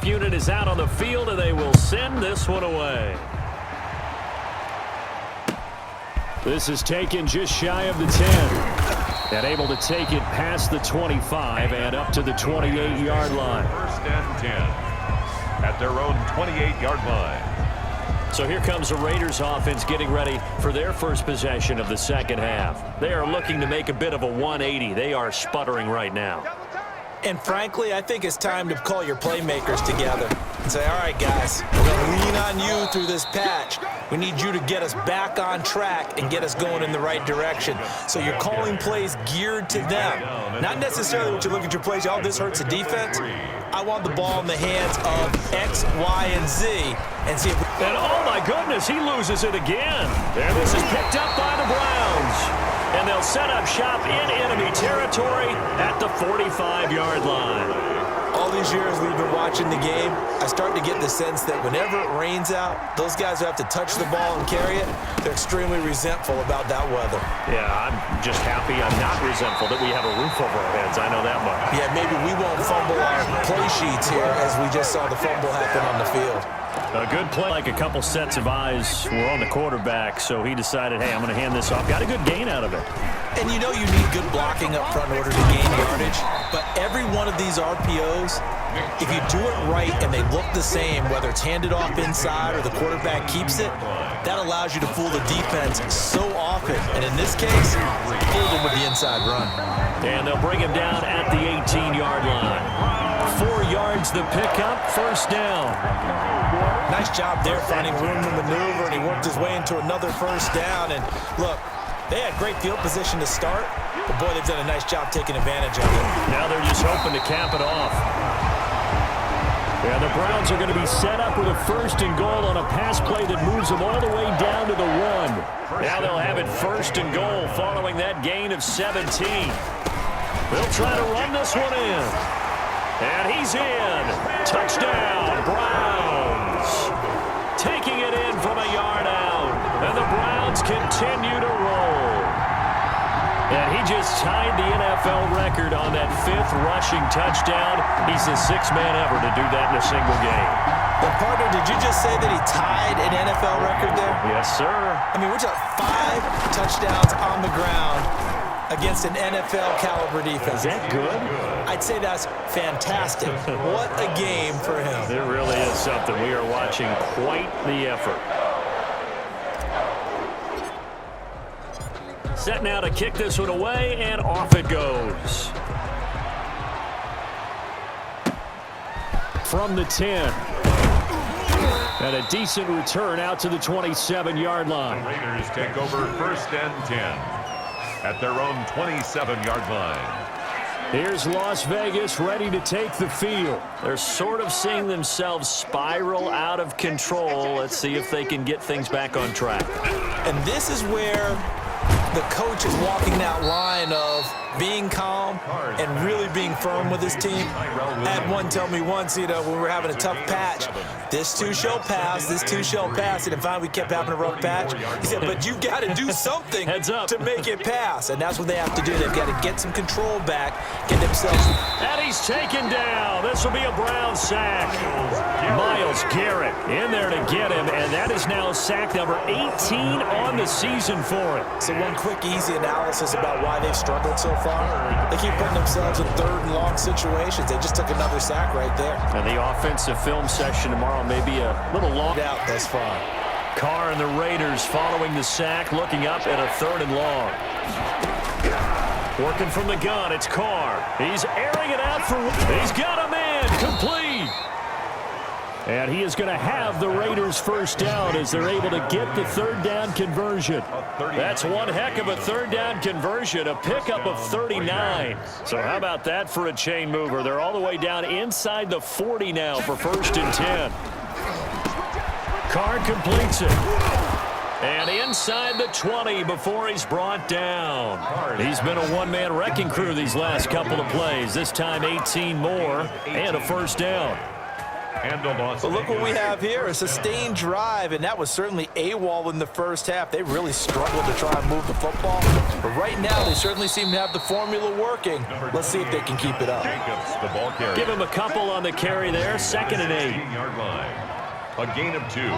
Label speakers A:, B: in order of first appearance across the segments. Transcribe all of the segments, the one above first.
A: Kickoff unit is out on the field, and they will send this one away. This is taken just shy of the 10. And able to take it past the 25 and up to the 28-yard line.
B: First and 10 at their own 28-yard line.
A: So here comes the Raiders offense getting ready for their first possession of the second half. They are looking to make a bit of a 180. They are sputtering right now.
C: And frankly, I think it's time to call your playmakers together and say, all right, guys, we're going to lean on you through this patch. We need you to get us back on track and get us going in the right direction. So you're calling plays geared to them. Not necessarily what you look at your plays, oh, this hurts the defense. I want the ball in the hands of X, Y, and Z and see if we...
A: And oh my goodness, he loses it again. And this is picked up by the Browns. And they'll set up shop in enemy territory at the 45-yard line.
C: All these years we've been watching the game, I start to get the sense that whenever it rains out, those guys who have to touch the ball and carry it, they're extremely resentful about that weather.
A: Yeah, I'm just happy I'm not resentful that we have a roof over our heads. I know that much.
C: Yeah, maybe we won't fumble our play sheets here as we just saw the fumble happen on the field.
A: A good play, like a couple sets of eyes were on the quarterback, so he decided, hey, I'm going to hand this off. Got a good gain out of it.
C: And you know you need good blocking up front in order to gain yardage, but every one of these RPOs, if you do it right and they look the same, whether it's handed off inside or the quarterback keeps it, that allows you to fool the defense so often. And in this case, fool them with the inside run.
A: And they'll bring him down at the 18-yard line. 4 yards the pickup, first down.
C: Nice job there finding room to maneuver, and he worked his way into another first down. And look, they had great field position to start, but boy, they've done a nice job taking advantage of it.
A: Now they're just hoping to cap it off. Yeah, the Browns are going to be set up with a first and goal on a pass play that moves them all the way down to the 1. Now they'll have it first and goal following that gain of 17. They'll try to run this one in. And he's in. Touchdown, Browns. Taking it in from a yard out. And the Browns continue to roll. And he just tied the NFL record on that 5th rushing touchdown. He's the 6th man ever to do that in a single game.
C: But, partner, did you just say that he tied an NFL record there?
A: Yes, sir.
C: I mean, we're talking 5 touchdowns on the ground against an NFL-caliber defense.
A: Is that good?
C: I'd say that's fantastic. What a game for him.
A: It really is something. We are watching quite the effort. Set now to kick this one away, and off it goes. From the 10. And a decent return out to the 27-yard line.
B: The Raiders take over first and 10 at their own 27-yard line.
A: Here's Las Vegas ready to take the field. They're sort of seeing themselves spiral out of control. Let's see if they can get things back on track.
C: And this is where the coach is walking that line of being calm and really being firm with his team. I had one tell me once, when we were having a tough patch, this too shall pass, this too shall pass. And finally we kept having a rough patch. He said, but you've got to do something to make it pass. And that's what they have to do. They've got to get some control back, get themselves.
A: And he's taken down. This will be a Brown sack. Myles Garrett in there to get him. And that is now sack number 18 on the season for him.
C: So one quick, easy analysis about why they've struggled so far. They keep putting themselves in 3rd and long situations. They just took another sack right there.
A: And the offensive film session tomorrow may be a little long
C: out thus far.
A: Carr and the Raiders following the sack, looking up at a 3rd and long. Working from the gun, it's Carr. He's airing it out for... He's got a man complete. And he is going to have the Raiders first down as they're able to get the 3rd down conversion. That's one heck of a 3rd down conversion, a pickup of 39. So how about that for a chain mover? They're all the way down inside the 40 now for 1st and 10. Carr completes it. And inside the 20 before he's brought down. He's been a one-man wrecking crew these last couple of plays. This time 18 more and a first down.
B: And a loss.
C: But look what we have here, a sustained drive, and that was certainly AWOL in the first half. They really struggled to try and move the football. But right now, they certainly seem to have the formula working. Let's see if they can keep it up.
B: Jacobs, the ball carrier.
A: Give him a couple on the carry there, 2nd and 8.
B: 16-yard line. A gain of 2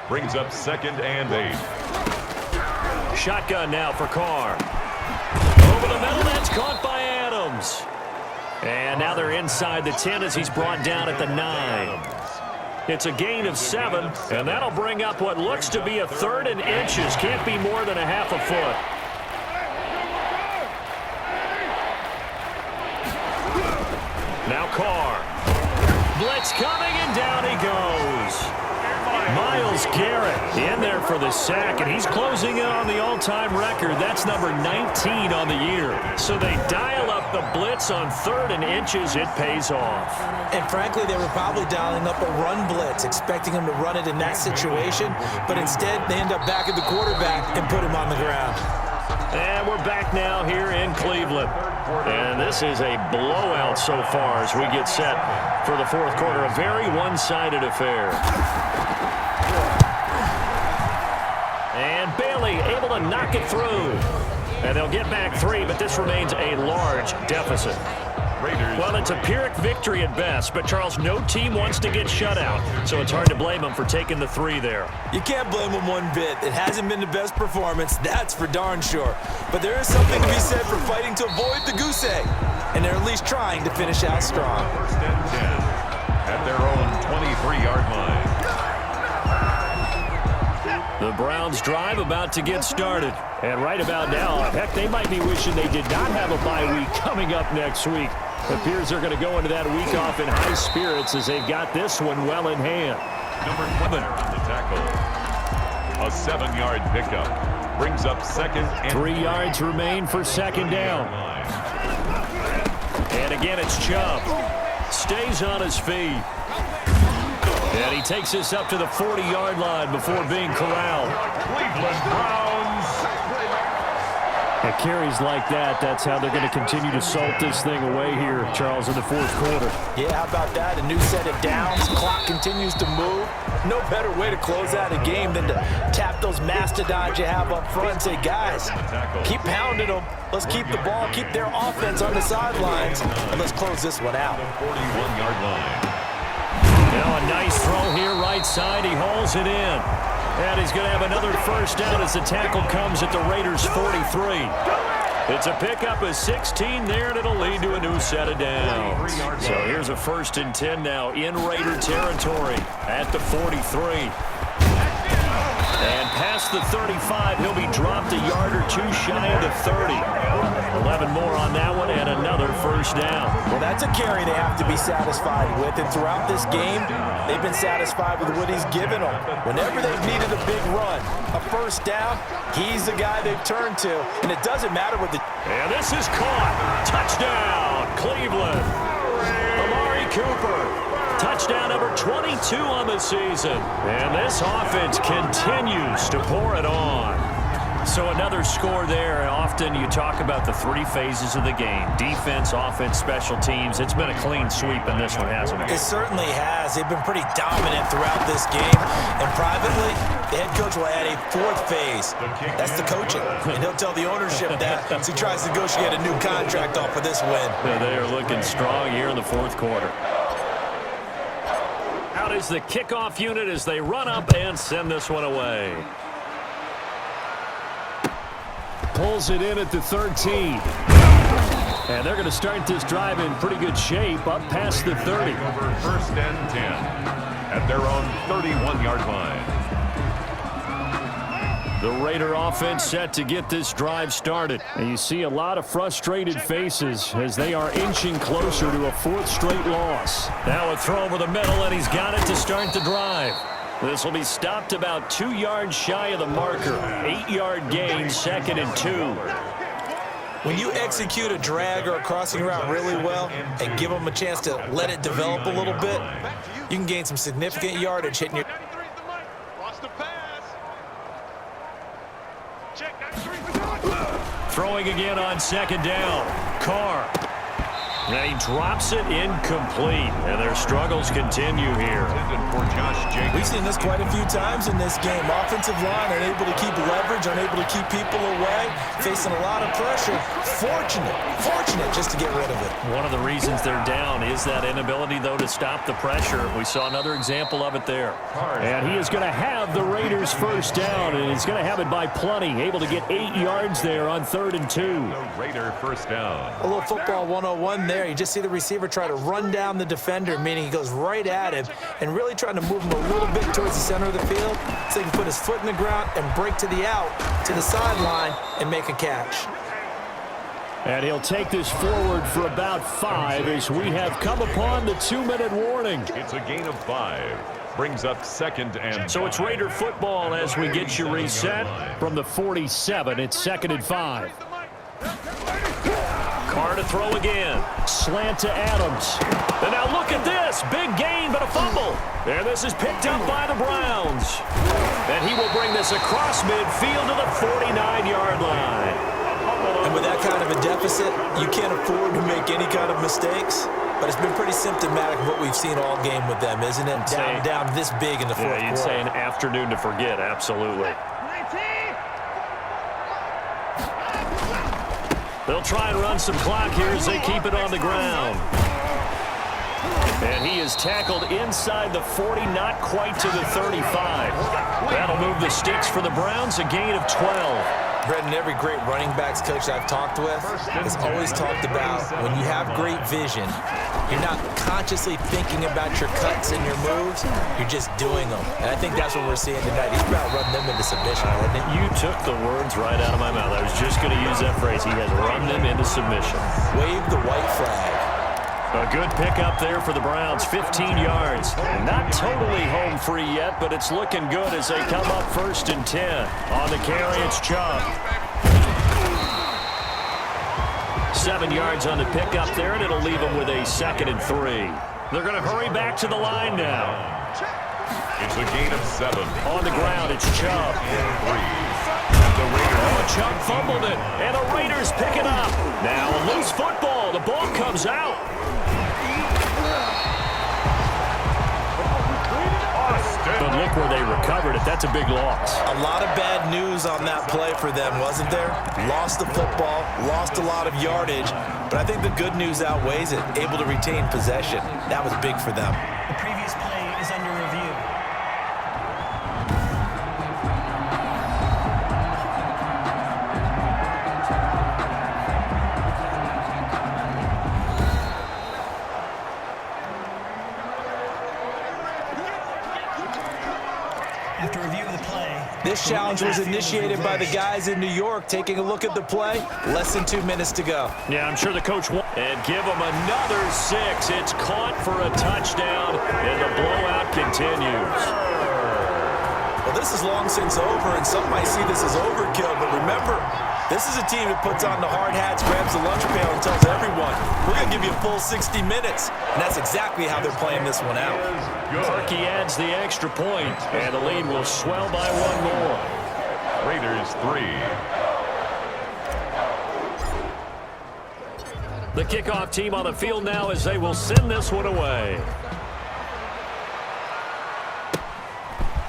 B: brings up 2nd and 8.
A: Shotgun now for Carr. Over the middle, that's caught by Adams. And now they're inside the 10 as he's brought down at the 9. It's a gain of 7, and that'll bring up what looks to be a 3rd and inches. Can't be more than a half a foot. Now Carr. Blitz coming, and down he goes. Myles Garrett in there for the sack, and he's closing in on the all-time record. That's number 19 on the year. So they dial up the blitz on 3rd and inches. It pays off.
C: And frankly, they were probably dialing up a run blitz, expecting him to run it in that situation. But instead, they end up back at the quarterback and put him on the ground.
A: And we're back now here in Cleveland. And this is a blowout so far as we get set for the 4th quarter. A very one-sided affair. And Bailey able to knock it through. And they'll get back 3, but this remains a large deficit. Well, it's a Pyrrhic victory at best, but Charles, no team wants to get shut out, so it's hard to blame them for taking the 3 there.
C: You can't blame them one bit. It hasn't been the best performance, that's for darn sure. But there is something to be said for fighting to avoid the goose egg, and they're at least trying to finish out strong.
B: 1st and 10 at their own 23-yard line.
A: The Browns drive about to get started. And right about now, heck, they might be wishing they did not have a bye week coming up next week. It appears they're going to go into that week off in high spirits as they've got this one well in hand.
B: Number 11 on the tackle. A 7-yard pickup brings up 2nd and
A: 3 yards remain for 2nd down. And again, it's Chubb. Stays on his feet. And he takes this up to the 40-yard line before being corralled.
B: Cleveland Browns.
A: At carries like that, that's how they're going to continue to salt this thing away here, Charles, in the 4th quarter.
C: Yeah, how about that? A new set of downs. Clock continues to move. No better way to close out a game than to tap those mastodons you have up front and say, guys, keep pounding them. Let's keep the ball, keep their offense on the sidelines, and let's close this one out.
B: 41-yard line.
A: Now a nice throw here, right side. He hauls it in. And he's going to have another 1st down as the tackle comes at the Raiders' 43. It's a pickup of 16 there, and it'll lead to a new set of downs. So here's a 1st and 10 now in Raider territory at the 43. And past the 35, he'll be dropped a yard or 2 shy of the 30. 11 more on that one, and another 1st down.
C: Well, that's a carry they have to be satisfied with, and throughout this game, they've been satisfied with what he's given them. Whenever they've needed a big run, a 1st down, he's the guy they've turned to, and it doesn't matter what the...
A: And this is caught. Touchdown, Cleveland. Amari Cooper. Touchdown number 22 on the season. And this offense continues to pour it on. So another score there. Often you talk about the 3 phases of the game. Defense, offense, special teams. It's been a clean sweep in this one, hasn't it?
C: It certainly has. They've been pretty dominant throughout this game. And privately, the head coach will add a 4th phase. That's the coaching. And he'll tell the ownership that as he tries to negotiate a new contract off for this win.
A: Yeah, they are looking strong here in the 4th quarter. Out is the kickoff unit as they run up and send this one away. Pulls it in at the 13. And they're going to start this drive in pretty good shape up past the 30.
B: Over 1st and 10 at their own 31-yard line.
A: The Raider offense set to get this drive started. And you see a lot of frustrated faces as they are inching closer to a 4th straight loss. Now a throw over the middle, and he's got it to start the drive. This will be stopped about 2 yards shy of the marker. 8-yard gain, 2nd and 2.
C: When you execute a drag or a crossing route really well and give them a chance to let it develop a little bit, you can gain some significant yardage hitting your...
A: Throwing again on 2nd down. Carr. And he drops it incomplete. And their struggles continue here.
C: We've seen this quite a few times in this game. Offensive line unable to keep leverage, unable to keep people away, facing a lot of pressure. Fortunate just to get rid of it.
A: One of the reasons they're down is that inability, though, to stop the pressure. We saw another example of it there. And he is going to have the Raiders first down, and he's going to have it by plenty. Able to get 8 yards there on 3rd and 2.
B: Raider first down.
C: A little football 101 there. You just see the receiver try to run down the defender, meaning he goes right at him and really trying to move him a little bit towards the center of the field so he can put his foot in the ground and break to the out, to the sideline, and make a catch.
A: And he'll take this forward for about 5 as we have come upon the 2-minute warning.
B: It's a gain of 5. Brings up 2nd and 5.
A: So it's Raider football as we get you reset from the 47. It's 2nd and 5. Carr to throw again. Slant to Adams. And now look at this. Big gain, but a fumble. And this is picked up by the Browns. And he will bring this across midfield to the 49-yard line.
C: And with that kind of a deficit, you can't afford to make any kind of mistakes. But it's been pretty symptomatic of what we've seen all game with them, isn't it? Down this big in the fourth quarter.
A: You'd say an afternoon to forget, absolutely. They'll try and run some clock here as they keep it on the ground. And he is tackled inside the 40, not quite to the 35. That'll move the sticks for the Browns, a gain of 12.
C: Brendan, every great running backs coach I've talked with has always talked about when you have great vision, you're not consciously thinking about your cuts and your moves, you're just doing them. And I think that's what we're seeing tonight. He's about running them into submission, wasn't he?
A: You took the words right out of my mouth. I was just going to use that phrase. He has run them into submission.
C: Wave the white flag.
A: A good pickup there for the Browns, 15 yards. Not totally home free yet, but it's looking good as they come up 1st and 10. On the carry, it's Chubb. 7 yards on the pickup there, and it'll leave them with a 2nd and 3. They're going to hurry back to the line now.
B: It's a gain of 7.
A: On the ground, it's Chubb.
B: The Raiders.
A: Oh, Chubb fumbled it, and the Raiders pick it up. Now a loose football. The ball comes out. But look where they recovered it. That's a big loss.
C: A lot of bad news on that play for them, wasn't there? Lost the football, lost a lot of yardage, but I think the good news outweighs it. Able to retain possession. That was big for them.
D: The previous play is under review. After review of the play,
C: this challenge was initiated by the guys in New York. Taking a look at the play, less than 2 minutes to go.
A: Yeah, I'm sure the coach won. And give them another 6. It's caught for a touchdown, and the blowout continues.
C: Well, this is long since over, and some might see this as overkill, but remember, this is a team that puts on the hard hats, grabs the lunch pail, and tells everyone, we're going to give you a full 60 minutes. And that's exactly how they're playing this one out.
A: Perky adds the extra point, and the lead will swell by 1 more.
B: Raiders 3.
A: The kickoff team on the field now as they will send this one away.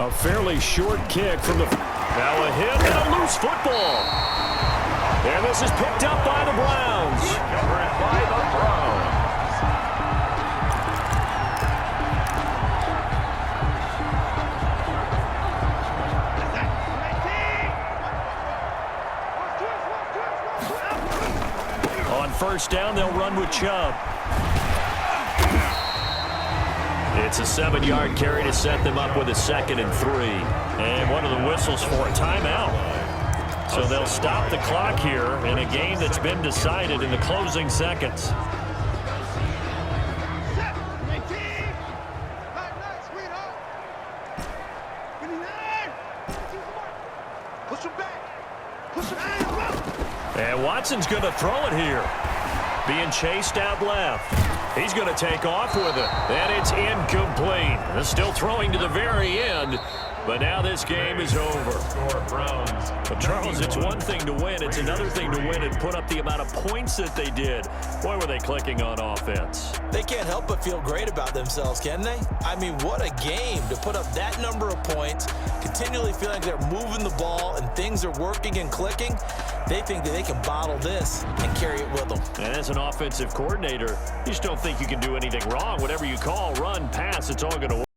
A: A fairly short kick from the... Now a hit and a loose football. And this is picked up by the Browns.
B: Covered by the Browns.
A: On 1st down, they'll run with Chubb. It's a 7-yard carry to set them up with a 2nd and 3. And one of the whistles for a timeout. So they'll stop the clock here in a game that's been decided in the closing seconds. And Watson's going to throw it here. Being chased out left. He's going to take off with it. And it's incomplete. Still throwing to the very end. But now this game is over. But Charles, it's one thing to win. It's another thing to win and put up the amount of points that they did. Boy, were they clicking on offense.
C: They can't help but feel great about themselves, can they? I mean, what a game to put up that number of points, continually feeling like they're moving the ball and things are working and clicking. They think that they can bottle this and carry it with them.
A: And as an offensive coordinator, you just don't think you can do anything wrong. Whatever you call, run, pass, it's all going to work.